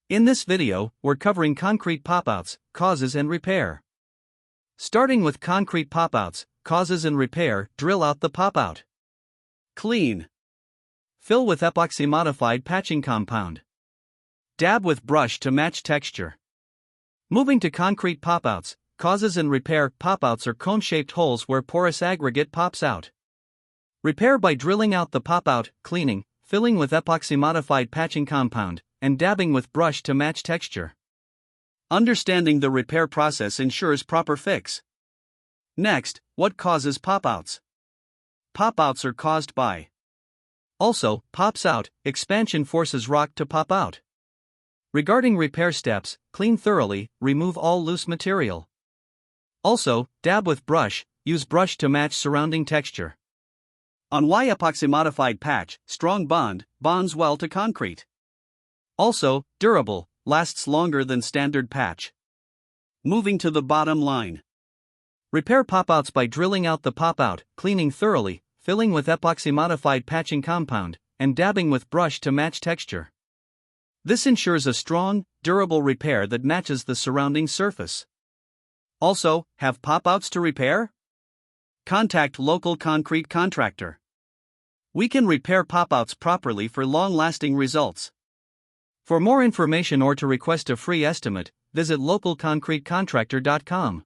In this video, we're covering concrete pop-outs, causes and repair. Starting with concrete pop-outs, causes and repair. Drill out the pop-out. Clean. Fill with epoxy-modified patching compound. Dab with brush to match texture. Moving to concrete pop-outs, causes and repair. Pop-outs are cone-shaped holes where porous aggregate pops out. Repair by drilling out the pop-out, cleaning, filling with epoxy-modified patching compound, and dabbing with brush to match texture. Understanding the repair process ensures proper fix. Next, what causes pop-outs? Pop-outs are caused by. Also, pops out, expansion forces rock to pop out. Regarding repair steps, clean thoroughly, remove all loose material. Also, dab with brush, use brush to match surrounding texture. On why epoxy-modified patch, strong bond, bonds well to concrete. Also, durable, lasts longer than standard patch. Moving to the bottom line. Repair pop-outs by drilling out the pop-out, cleaning thoroughly, filling with epoxy-modified patching compound, and dabbing with brush to match texture. This ensures a strong, durable repair that matches the surrounding surface. Also, have pop-outs to repair? Contact local concrete contractor. We can repair pop-outs properly for long-lasting results. For more information or to request a free estimate, visit localconcretecontractor.com.